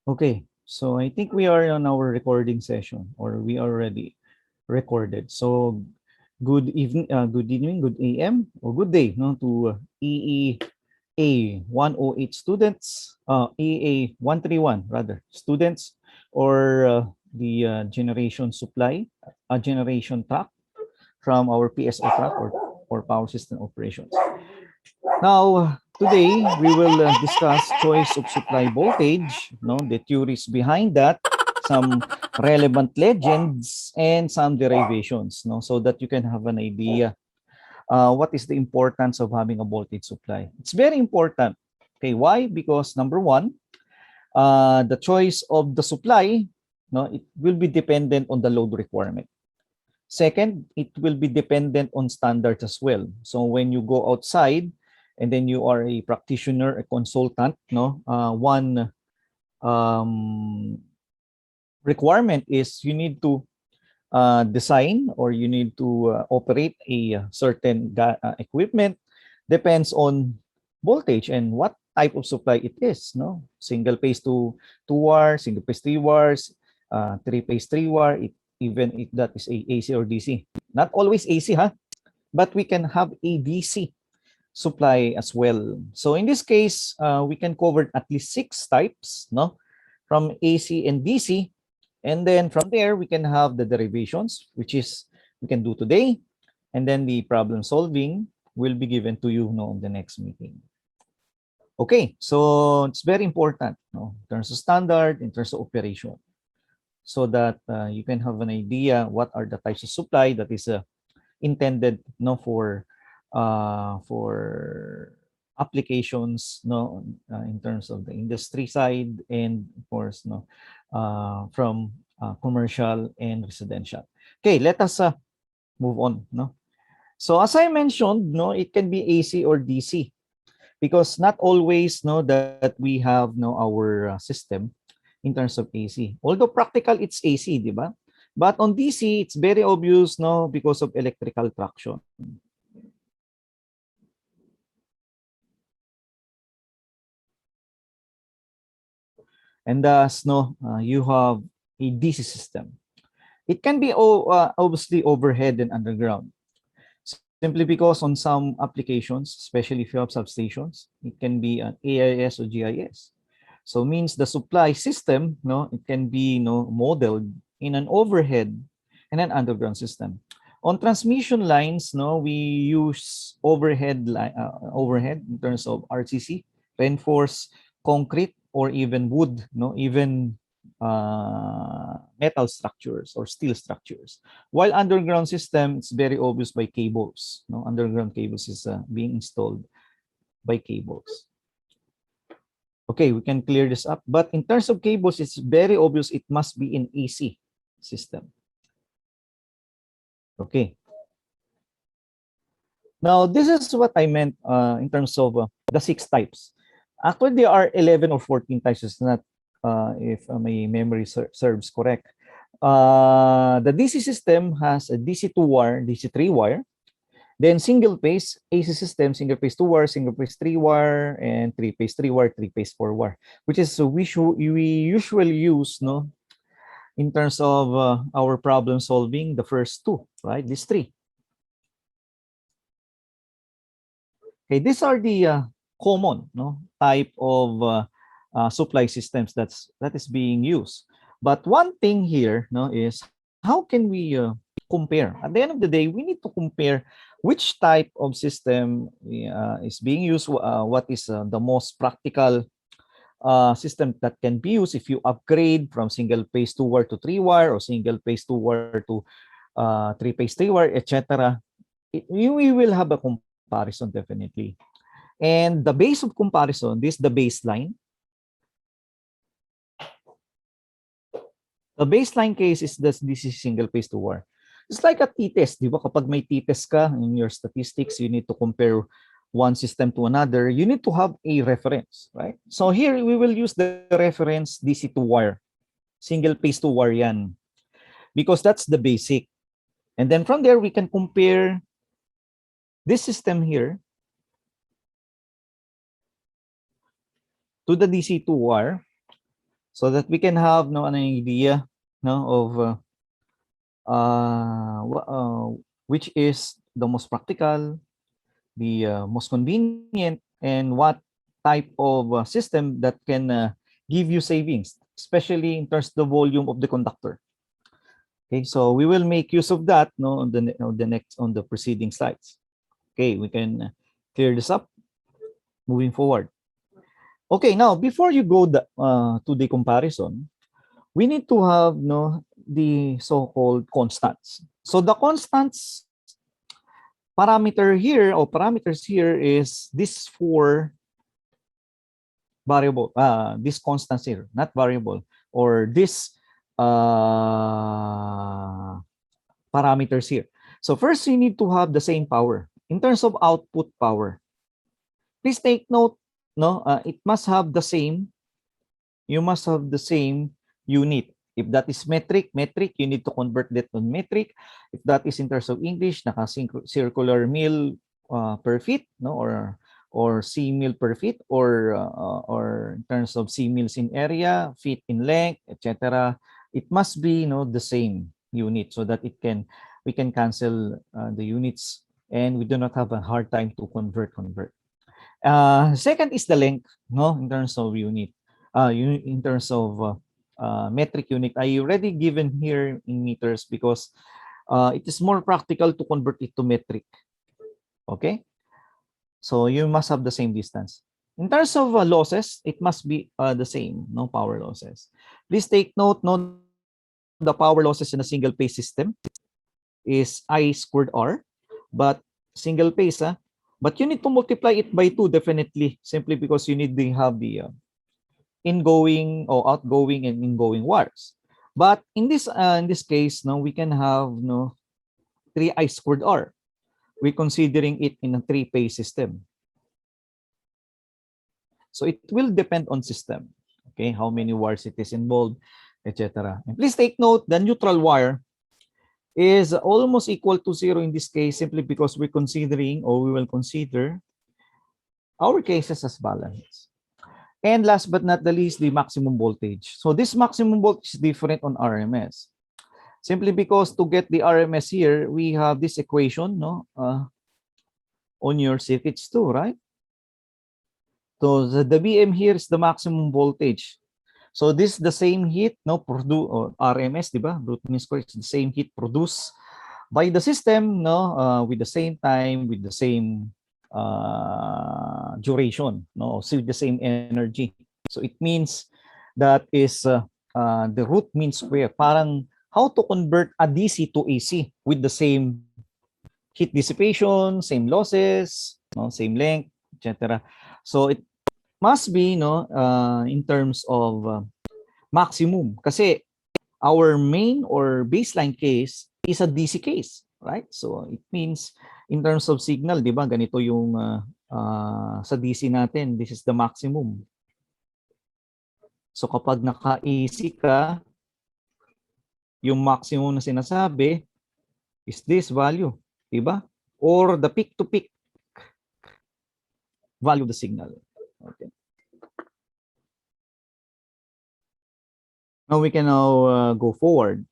Okay, so I think we are on our recording session, or we already recorded. So good evening, good AM, or good day, no, to EEA 108 students, EA 131 rather students, or generation supply, generation track from our PSO track, or power system operations. Now, today we will discuss choice of supply voltage, no, the theories behind that, some relevant legends, and some derivations, no, so that you can have an idea what is the importance of having a voltage supply. It's very important. Okay, why? Because number one, the choice of the supply, no, it will be dependent on the load requirement. Second, it will be dependent on standards as well. So when you go outside and then you are a practitioner, a consultant, no, one um, requirement is you need to design, or you need to operate a certain equipment. Depends on voltage and what type of supply it is, no, single phase to two wire, single phase three wires, three phase three wire, even if that is a AC or DC. Not always AC, huh? But we can have a DC supply as well. So in this case, we can cover at least 6 types, no, from AC and DC. And then from there, we can have the derivations, which is we can do today. And then the problem solving will be given to you, no, in the next meeting. Okay, so it's very important, no, in terms of standard, in terms of operation, so that you can have an idea what are the types of supply that is intended, no, for applications, no, in terms of the industry side, and of course, no, from commercial and residential. Okay, let us move on, no. So as I mentioned, no, it can be AC or DC, because not always, no, that we have, no, our system in terms of AC. Although practical, it's AC, di ba? But on DC, it's very obvious, no, because of electrical traction. And thus, no, you have a DC system. It can be obviously overhead and underground, simply because on some applications, especially if you have substations, it can be an AIS or GIS. So means the supply system, no, it can be, no, modeled in an overhead and an underground system. On transmission lines, no, we use overhead in terms of RCC, reinforced concrete, or even wood, no, even metal structures or steel structures. While underground system, it's very obvious by cables. No, underground cables is being installed by cables. Okay, we can clear this up. But in terms of cables, it's very obvious it must be in AC system. Okay. Now, this is what I meant in terms of the 6 types. Actually, there are 11 or 14 types. It's not, if my memory serves correct. The DC system has a DC 2-wire, DC 3-wire. Then single phase AC system, single phase 2-wire, single phase 3-wire, and three phase 3-wire, three phase 4-wire, which is we usually use, no, in terms of our problem solving, the first 2, right? These 3. Okay, these are the common, no, type of supply systems that is being used. But one thing here, no, is how can we compare? At the end of the day, we need to compare which type of system is being used, what is the most practical system that can be used if you upgrade from single phase 2-wire to 3-wire, or single phase 2-wire to three phase 3-wire, etc. We will have a comparison definitely. And the base of comparison, this is the baseline. The baseline case is this is single phase 2-wire. It's like a t-test, di ba? Kapag may t-test ka in your statistics, you need to compare one system to another. You need to have a reference, right? So here we will use the reference DC 2-wire. Single phase 2-wire yan. Because that's the basic. And then from there, we can compare this system here to the DC 2-wire. so that we can have no an idea no of which is the most practical, the most convenient, and what type of system that can give you savings, especially in terms of the volume of the conductor. Okay, so we will make use of that no on the preceding slides. Okay, we can clear this up moving forward. Okay, now before you go to the comparison, we need to have no the so-called constants. So the constants parameters here is this four variable, this constants here, not variable, or this parameters here. So first, you need to have the same power. In terms of output power, please take note, no, it must have the same, you must have the same unit. If that is metric, you need to convert that to metric. If that is in terms of English, circular mil per feet, no, or C mil per feet, or in terms of C mils in area, feet in length, etc. It must be the same unit so that we can cancel the units and we do not have a hard time to convert. Second is the length, no, in terms of unit. In terms of metric unit, I already given here in meters because it is more practical to convert it to metric. Okay, so you must have the same distance. In terms of losses, it must be the same, no power losses. Please take note, no, the power losses in a single phase system is I squared R, but single phase, but you need to multiply it by 2 definitely, simply because you need to have the ingoing or outgoing and ingoing wires. But in this case, no, we can have 3I squared R. We're considering it in a 3-phase system. So it will depend on system, okay, how many wires it is involved, etc. And please take note, the neutral wire is almost equal to 0 in this case, simply because we're considering, or we will consider, our cases as balance. And last but not the least, the maximum voltage. So this maximum voltage is different on RMS. Simply because to get the RMS here, we have this equation, no, on your circuits too, right? So the BM here is the maximum voltage. So this is the same heat, no, RMS, diba? Root mean square is the same heat produced by the system, no, with the same time, with the same duration, no, so with the same energy. So it means that is the root mean square. Parang how to convert a DC to AC with the same heat dissipation, same losses, no, same length, etc. So it must be in terms of maximum, kasi our main or baseline case is a DC case, right? So it means in terms of signal, di ba, ganito yung sa DC natin, this is the maximum. So kapag naka-AC ka, yung maximum na sinasabi is this value, di ba? Or the peak-to-peak value of the signal. Okay. Now we can go forward.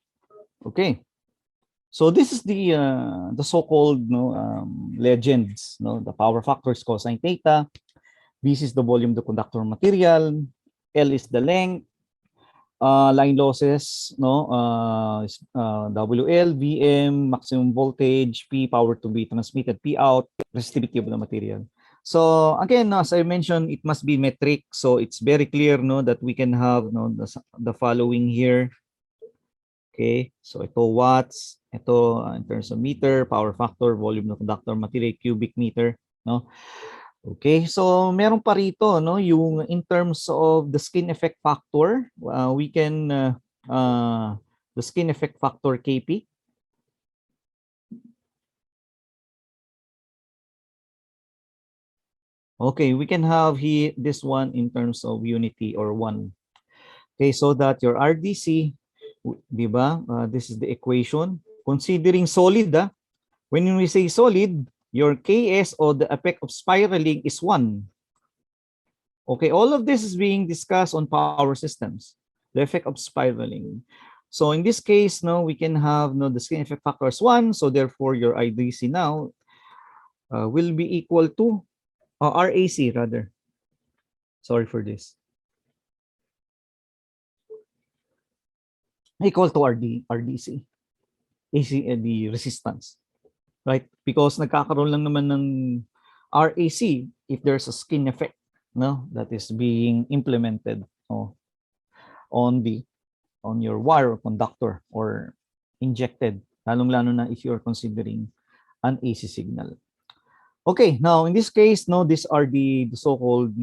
Okay. So this is the so-called legends, the power factors cosine theta. This is the volume of the conductor material. L is the length. Line losses, WL, VM, maximum voltage, P, power to be transmitted, P out, resistivity of the material. So again, as I mentioned, it must be metric. So it's very clear, that we can have the following here. Okay, so ito watts, ito in terms of meter, power factor, volume ng conductor material, cubic meter, no? Okay, so meron pa rito, yung in terms of the skin effect factor, we can the skin effect factor Kp. Okay, we can have here this one in terms of unity or 1. Okay, so that your RDC, di ba? This is the equation. Considering solid, when we say solid, your Ks or the effect of spiraling is 1. Okay, all of this is being discussed on power systems. the effect of spiraling. So in this case, no, we can have no the skin effect factor is 1. So therefore, your IDC now will be equal to RAC rather. Sorry for this. Equal to RDC. AC, the resistance. Right? Because nagkakaroon lang naman ng RAC if there's a skin effect, no, that is being implemented on your wire or conductor or injected, lalong-lalo na if you're considering an AC signal. Okay, now in this case, no, these are the so-called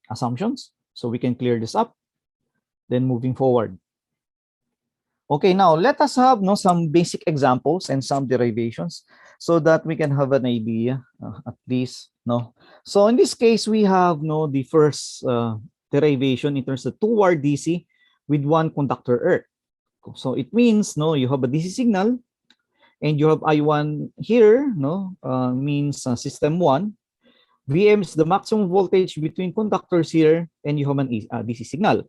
assumptions. So we can clear this up. Then moving forward. Okay, now let us have some basic examples and some derivations so that we can have an idea at least. So in this case, we have the first derivation in terms of two-wire DC with one conductor earth. So it means you have a DC signal and you have I1 here, means system 1. VM is the maximum voltage between conductors here, and you have an DC signal.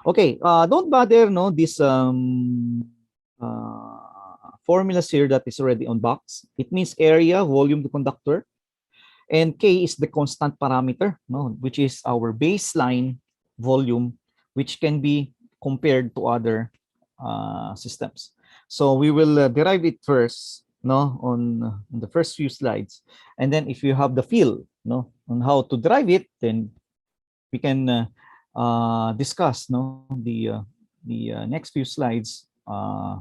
Okay, don't bother this formulas here that is already on box. It means area, volume to conductor, and K is the constant parameter, which is our baseline volume, which can be compared to other systems. So we will derive it first, on the first few slides, and then if you have the feel, on how to derive it, then we can discuss, the next few slides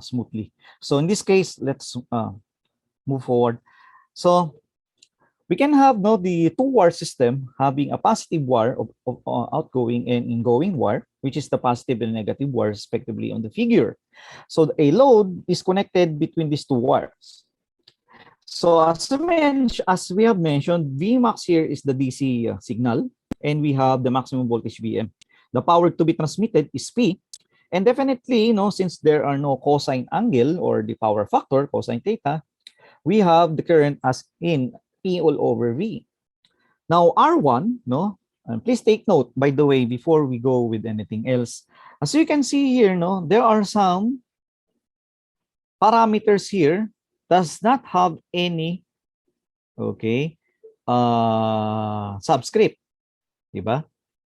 smoothly. So in this case, let's move forward. So we can have the two-wire system having a positive wire of outgoing and ingoing wire, which is the positive and negative wire respectively on the figure. So a load is connected between these two wires. So as we have mentioned, Vmax here is the DC signal, and we have the maximum voltage Vm. The power to be transmitted is P, and definitely, since there are no cosine angle or the power factor, cosine theta, we have the current as in E all over V. Now R1, and please take note, by the way, before we go with anything else, as you can see here, there are some parameters here does not have any subscript, diba?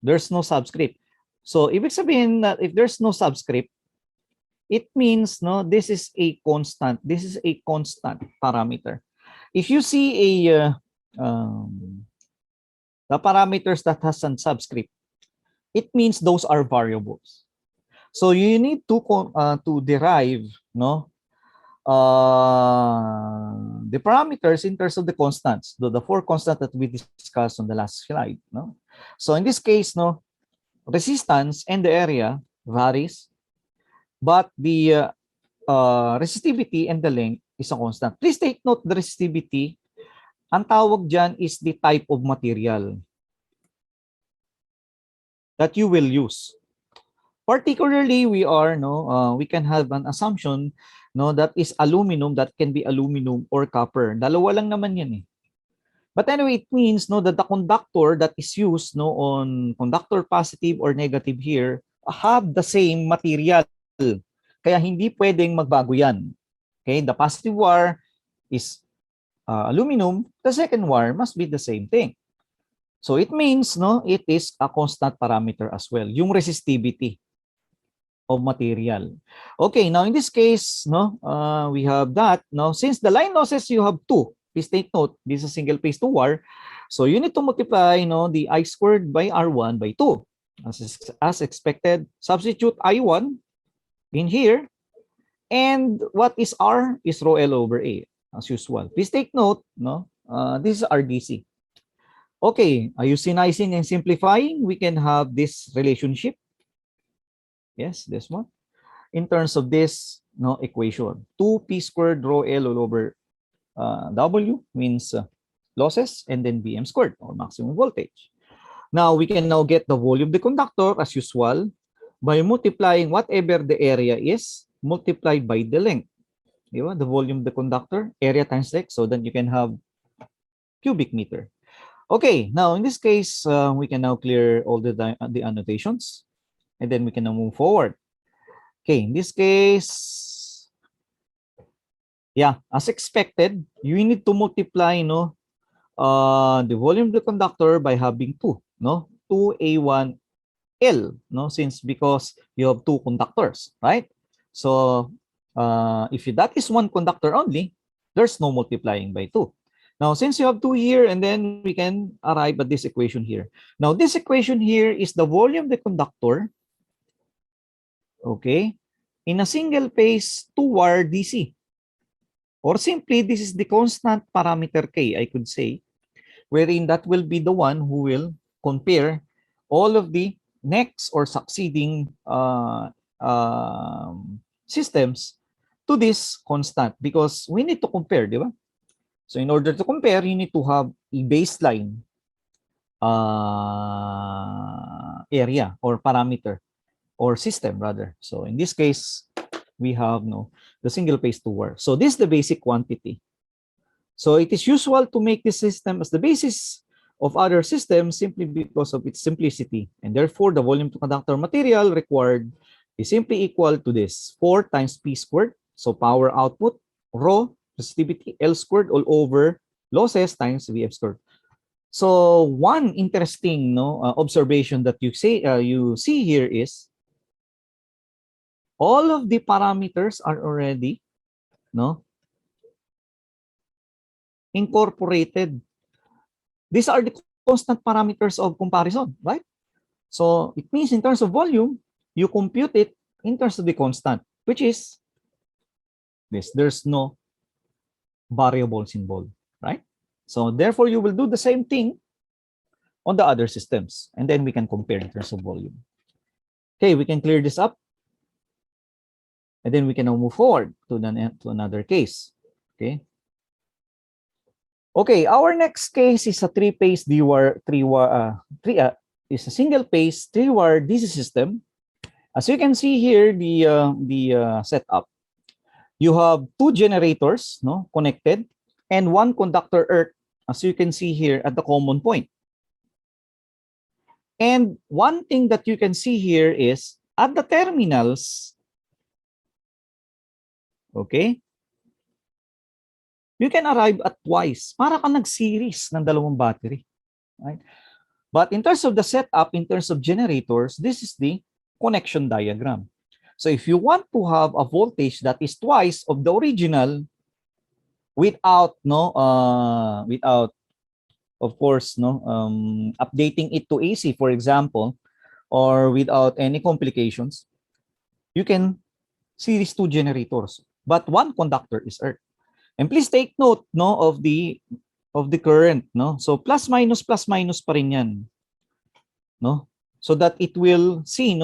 There's no subscript. So ibig sabihin that if there's no subscript, it means this is a constant. This is a constant parameter. If you see a the parameters that has some subscript, it means those are variables. So you need to derive the parameters in terms of the constants, the four constants that we discussed on the last slide. So in this case, resistance and the area varies, but the resistivity and the length is a constant. Please take note, the resistivity, ang tawag dyan is the type of material that you will use. Particularly, we can have an assumption that is aluminum, that can be aluminum or copper. Dalawa lang naman yan eh. But anyway, it means that the conductor that is used on conductor positive or negative here have the same material. Kaya hindi pwedeng magbago yan. Okay, the positive wire is aluminum, the second wire must be the same thing. So it means it is a constant parameter as well, yung resistivity of material. Okay, now in this case, we have that. Now, since the line losses you have two, please take note, this is a single phase two wire. So you need to multiply, the I squared by R1 by 2. As expected, substitute I1 in here. And what is R is rho L over A, as usual. Please take note, this is RDC. Okay, eugenizing and simplifying, we can have this relationship. Yes, this one. In terms of this equation, 2p squared rho L all over W means losses, and then Vm squared, or maximum voltage. Now, we can now get the volume of the conductor as usual by multiplying whatever the area is multiplied by the length. The volume of the conductor, area times length, so then you can have cubic meter. Okay, now in this case, we can now clear all the annotations. and then we can now move forward. Okay, in this case, yeah, as expected, you need to multiply, the volume of the conductor by having 2, 2A1L, because you have 2 conductors, right? So if that is 1 conductor only, there's no multiplying by 2. Now, since you have 2 here, and then we can arrive at this equation here. Now, this equation here is the volume of the conductor, okay, in a single phase 2-wire DC. Or simply, this is the constant parameter K, I could say, wherein that will be the one who will compare all of the next or succeeding systems to this constant, because we need to compare, di ba? So in order to compare, you need to have a baseline area or parameter or system rather. So in this case, we have the single phase 2-wire. So this is the basic quantity. So it is usual to make this system as the basis of other systems simply because of its simplicity. And therefore, the volume to conductor material required is simply equal to this, 4 times P squared. So power output, rho, resistivity, L squared all over losses times VF squared. So one interesting observation that you see here is all of the parameters are already incorporated. These are the constant parameters of comparison, right? So it means in terms of volume, you compute it in terms of the constant, which is this. There's no variables involved, right? So therefore, you will do the same thing on the other systems, and then we can compare in terms of volume. Okay, we can clear this up, and then we can now move forward to another case. Okay. Okay, our next case is a three-phase is a single-phase three-wire DC system. As you can see here, the setup. You have 2 generators, connected, and 1 conductor earth, as you can see here at the common point. And one thing that you can see here is at the terminals, okay, you can arrive at twice. Para ka nag-series ng dalawang battery. Right? But in terms of the setup, in terms of generators, this is the connection diagram. So if you want to have a voltage that is twice of the original without of course updating it to AC, for example, or without any complications, you can series 2 generators, but 1 conductor is earth. And please take note of the current, so plus minus pa rin yan, so that it will see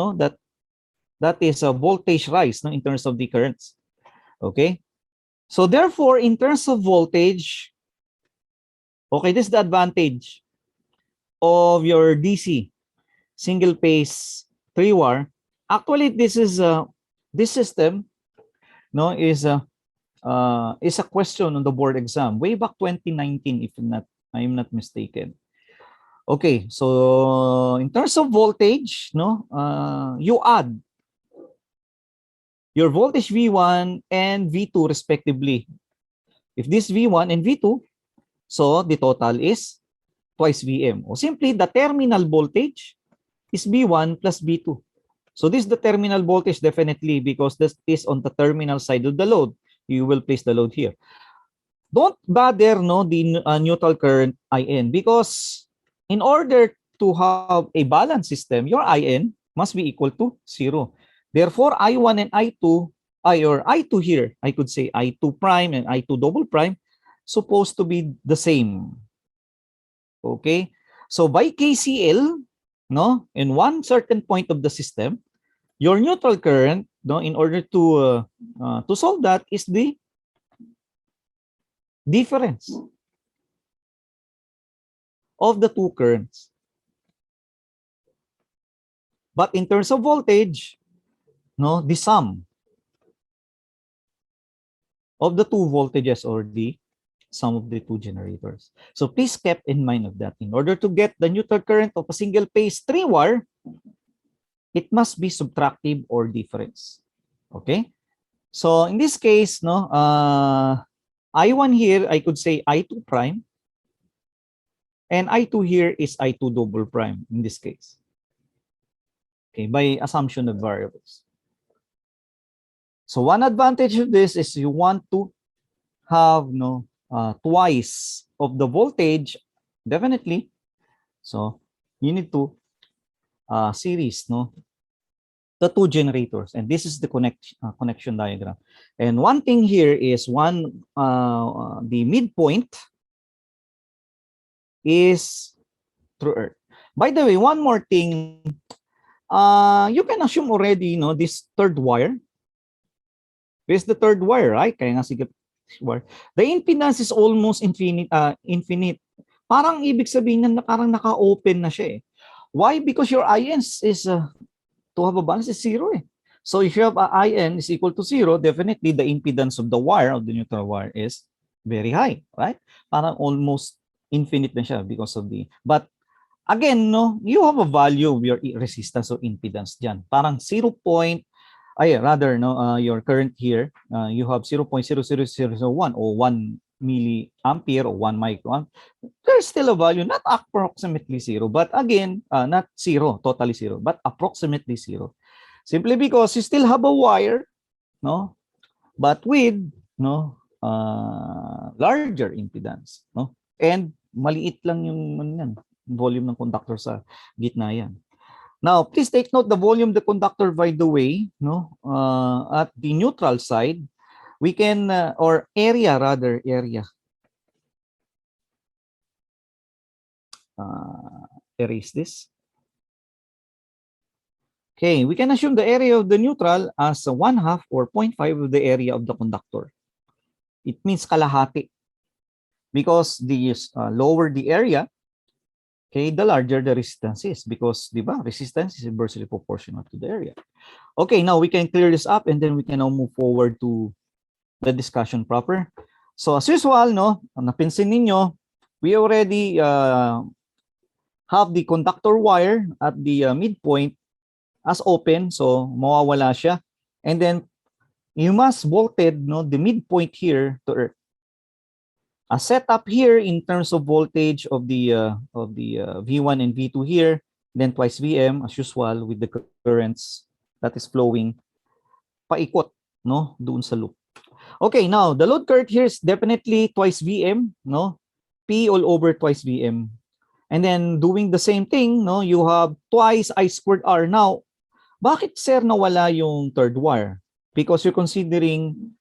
that is a voltage rise in terms of the currents. Okay, so therefore in terms of voltage, okay, this is the advantage of your DC single phase 3-wire. Actually, this is this system is a question on the board exam way back 2019, if I'm not mistaken. Okay, so in terms of voltage, you add your voltage V1 and V2 respectively. If this V1 and V2, so the total is twice Vm. Or simply the terminal voltage is V1 plus V2. So this is the terminal voltage definitely, because this is on the terminal side of the load. You will place the load here. Don't bother the neutral current IN, because in order to have a balanced system, your IN must be equal to 0. Therefore, I1 and I2, or I2 here, I could say I2 prime and I2 double prime, supposed to be the same. Okay? So by KCL, in one certain point of the system, your neutral current, in order to solve that, is the difference of the 2 currents. But in terms of voltage, the sum of the 2 voltages, or the sum of the 2 generators. So please keep in mind of that. In order to get the neutral current of a single phase 3-wire, it must be subtractive or difference. Okay? So in this case, no, I1 here, I could say I2 prime, and I2 here is I2 double prime in this case. Okay, by assumption of variables. So one advantage of this is you want to have twice of the voltage, definitely. So you need to series the two generators, and this is the connection diagram. And one thing here is the midpoint is through Earth. By the way, one more thing, you can assume already, this third wire. This is the third wire, right? Kaya nga sige, wire. The impedance is almost infinite. Parang ibig sabihin na parang naka-open na siya eh. Why? Because your IN is to have a balance is zero eh. So if you have a IN is equal to zero, definitely the impedance of the wire, of the neutral wire, is very high, right? Parang almost infinite na siya because of the, but again, you have a value of your resistance or impedance dyan. Parang 0. Your current here, you have 0.00001 or 1 milliampere or 1 microamp. There's still a value, not approximately zero, but again, not zero, totally zero, but approximately zero. Simply because you still have a wire, but with larger impedance, and maliit lang yung volume ng conductor sa gitna yan. Now, please take note the volume of the conductor, by the way, at the neutral side, we can, or area rather, erase this. Okay, we can assume the area of the neutral as 1/2 or 0.5 of the area of the conductor. It means kalahati. Because the lower the area, okay, the larger the resistance is. Because, di ba, resistance is inversely proportional to the area. Okay, now we can clear this up and then we can now move forward to the discussion proper. So as usual, napinsin ninyo, we already have the conductor wire at the midpoint as open, so mawawala siya. And then you must volted the midpoint here to Earth. A setup here in terms of voltage of the V1 and V2 here, then twice Vm as usual with the currents that is flowing paikot doon sa loop. Okay, now the load current here is definitely twice Vm, P all over twice Vm. And then doing the same thing, you have twice I squared R. Now, bakit sir nawala yung third wire? Because you're considering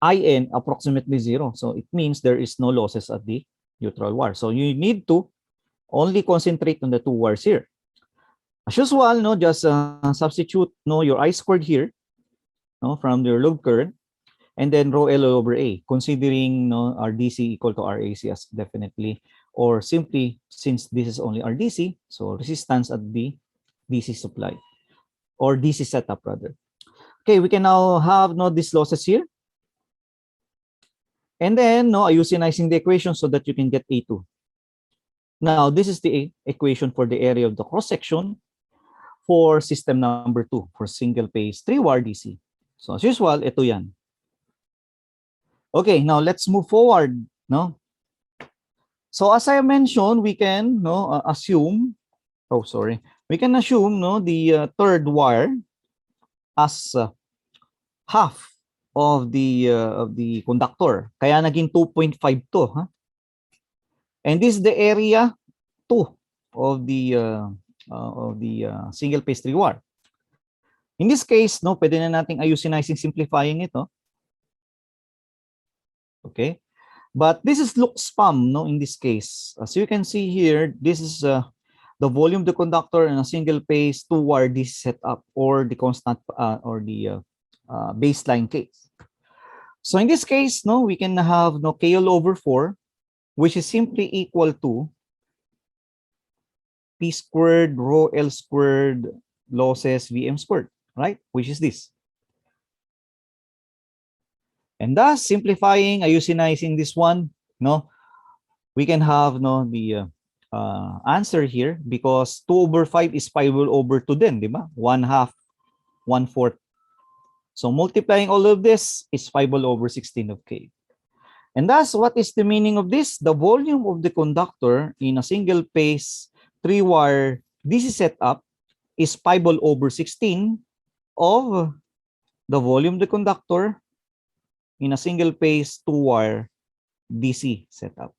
IN approximately zero. So it means there is no losses at the neutral wire. So you need to only concentrate on the two wires here. As usual, just substitute your I squared here from your load current, and then rho L over A, considering RDC equal to RAC as definitely, or simply since this is only RDC, so resistance at the DC supply or DC setup rather. Okay, we can now have these losses here. And then eugenizing the equation so that you can get A2. Now, this is the equation for the area of the cross section for system number 2 for single phase 3-wire DC. So as usual, ito yan. Okay, now let's move forward. So as I mentioned, we can assume, we can assume the third wire as half of the conductor. Kaya naging 2.5 to, huh? And this is the area 2 of the single phase 3-wire. In this case, pwede na nating eugenizing simplifying ito. Okay? But this is look spam in this case. As you can see here, this is the volume of the conductor in a single phase 2-wire DC setup, or the constant or the baseline case. So in this case, we can have KL over 4, which is simply equal to P squared rho L squared losses Vm squared, right? Which is this. And thus, simplifying, eugenizing this one, we can have the answer here because 2/5 is 5/2 din, di ba? 1/2, 1/4. So multiplying all of this is 5/16 of K. And thus, what is the meaning of this? The volume of the conductor in a single phase 3-wire DC setup is 5/16 of the volume of the conductor in a single phase 2-wire DC setup.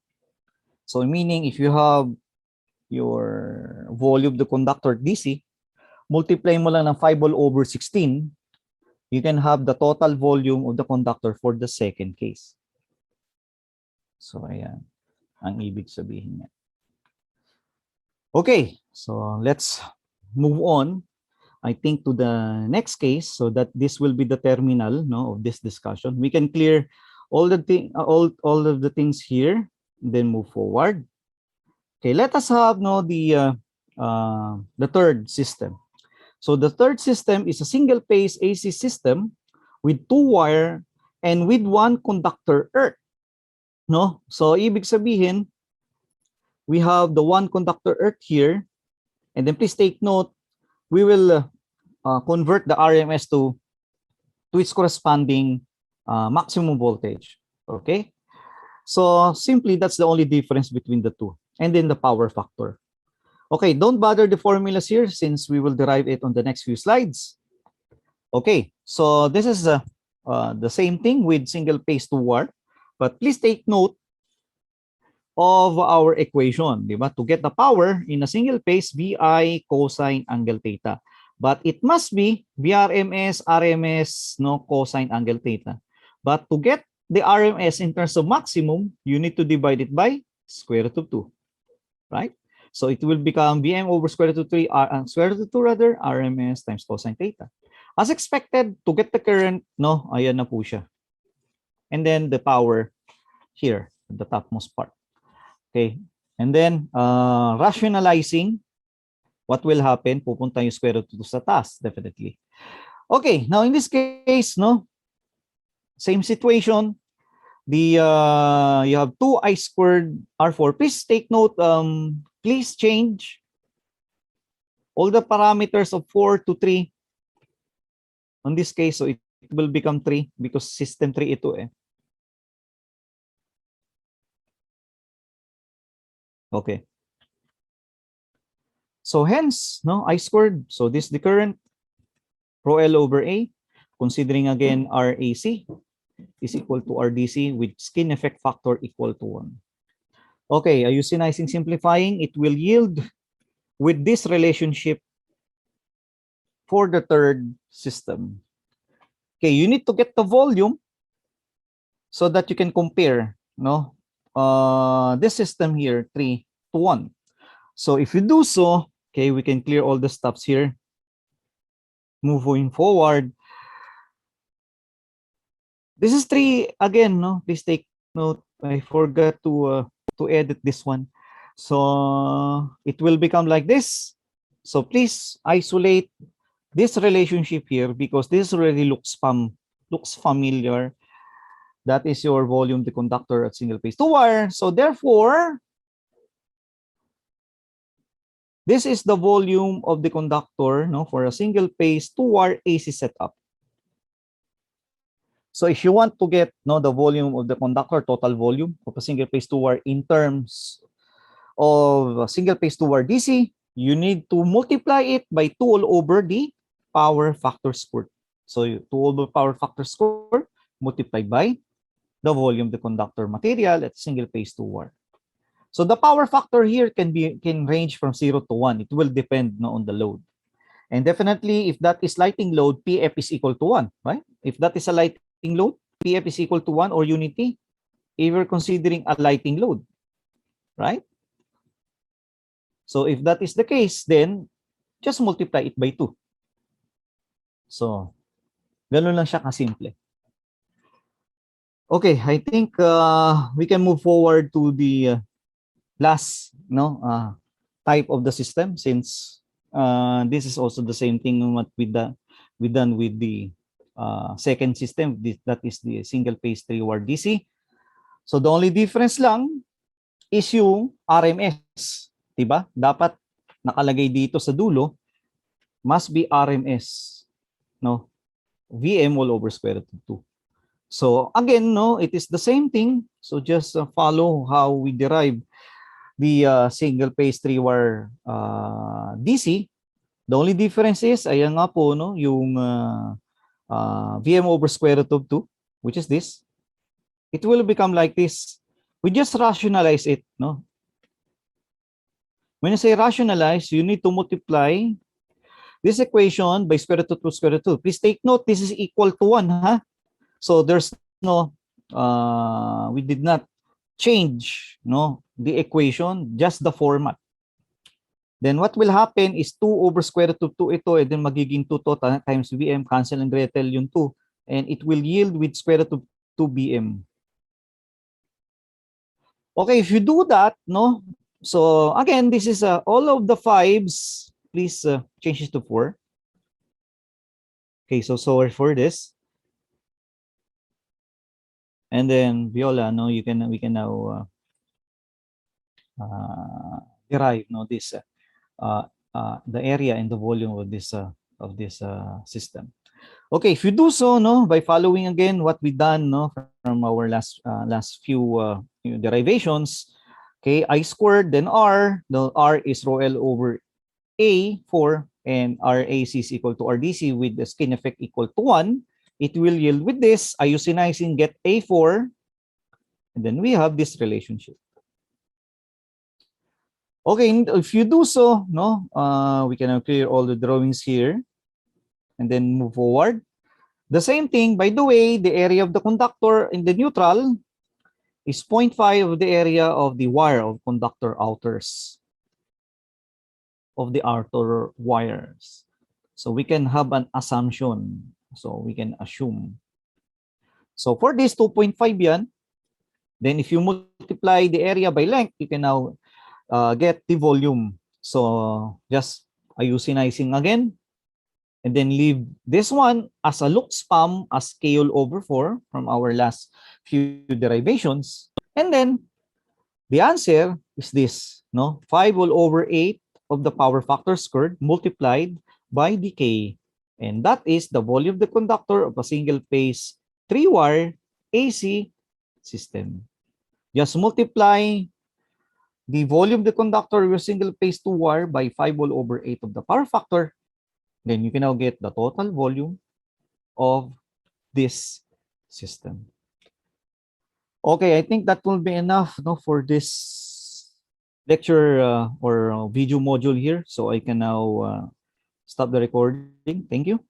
So meaning if you have your volume of the conductor DC, multiply mo lang ng 5/16, you can have the total volume of the conductor for the second case. So ayan ang ibig sabihin niya. Okay, so let's move on, I think, to the next case, so that this will be the terminal, no, of this discussion. We can clear all the all of the things here, then move forward. Okay, let us have the third system. So the third system is a single phase AC system with 2-wire and with 1 conductor earth. No, so ibig sabihin, we have the 1 conductor earth here, and then please take note, we will convert the RMS to its corresponding maximum voltage. Okay, so simply that's the only difference between the two, and then the power factor. Okay, don't bother the formulas here since we will derive it on the next few slides. Okay, so this is the same thing with single phase 2-wire, but please take note of our equation, di ba? To get the power in a single phase, VI cosine angle theta. But it must be VRMS, RMS, no, cosine angle theta. But to get the RMS in terms of maximum, you need to divide it by square root of 2, right? So it will become VM over square root of 3, square root of 2 rather, RMS times cosine theta. As expected, to get the current, no, ayan na po siya. And then the power here, the topmost part. Okay, and then rationalizing, what will happen? Pupunta yung square root of 2 sa taas, definitely. Okay, now in this case, no, same situation. The you have 2I squared R4. Please take note, please change all the parameters of 4 to 3 on this case, so it will become 3 because system 3 ito eh. Okay. So hence, no, I squared. So this is the current rho L over A, considering again RAC is equal to RDC with skin effect factor equal to 1. Okay, using simplifying, it will yield with this relationship for the third system. Okay, you need to get the volume so that you can compare, no, this system here 3 to 1. So if you do so, okay, we can clear all the stops here. Moving forward, this is 3 again, no, please take note, I forgot to edit this one. So it will become like this. So please isolate this relationship here because this already looks familiar. That is your volume, the conductor at single phase 2-wire. So therefore, this is the volume of the conductor, no, for a single phase 2-wire AC setup. So if you want to get, no, the volume of the conductor, total volume of a single phase 2-wire in terms of a single phase 2-wire DC, you need to multiply it by 2 all over the power factor squared. So 2 over power factor squared multiplied by the volume of the conductor material at single phase 2-wire. So the power factor here can range from 0 to 1. It will depend, no, on the load. And definitely, if that is lighting load, PF is equal to 1, right? If that is a lighting load, PF is equal to 1 or unity, if you're considering a lighting load, right? So if that is the case, then just multiply it by 2. So, ganun lang siya kasimple. Okay, I think we can move forward to the last, no, type of the system, since this is also the same thing what we done with the second system, that is the single phase 3-wire DC. So the only difference lang is yung RMS. Diba? Dapat nakalagay dito sa dulo, must be RMS, no? VM all over square root of 2. So again, no, it is the same thing. So just follow how we derive the single phase 3-wire DC. The only difference is, ayan nga po, no, yung VM over square root of 2, which is this. It will become like this. We just rationalize it, no? When you say rationalize, you need to multiply this equation by square root of 2 square root of 2. Please take note, this is equal to 1, huh? So there's no, we did not change, no, the equation, just the format. Then what will happen is 2 over square root of 2 ito, and then magiging 2 to times VM, cancel and Gretel yung 2, and it will yield with square root of 2 BM. Okay, if you do that, no, so again, this is all of the 5s, please change it to 4. Okay, so sorry for this. And then Viola, no, we can now derive, no, this the area and the volume of this system. Okay, if you do so, no, by following again what we done, no, from our last few derivations. Okay, I squared, then R. The R is rho L over A 4, and RAC is equal to RDC with the skin effect equal to 1. It will yield with this, isocinizing get A4, and then we have this relationship. Okay, if you do so, no, we can clear all the drawings here and then move forward. The same thing, by the way, the area of the conductor in the neutral is 0.5 of the area of the wire of conductor outers of the outer wires. So we can have an assumption. So we can assume. So for this 2.5 yan, then if you multiply the area by length, you can now get the volume. So just isocinizing again, and then leave this one as a look spam as k all over 4 from our last few derivations. And then the answer is this, no? 5 all over 8 of the power factor squared multiplied by the k. And that is the volume of the conductor of a single phase 3-wire AC system. Just multiply the volume of the conductor of a single phase 2-wire by 5 all over 8 of the power factor. Then you can now get the total volume of this system. Okay, I think that will be enough, no, for this lecture or video module here. So I can now stop the recording. Thank you.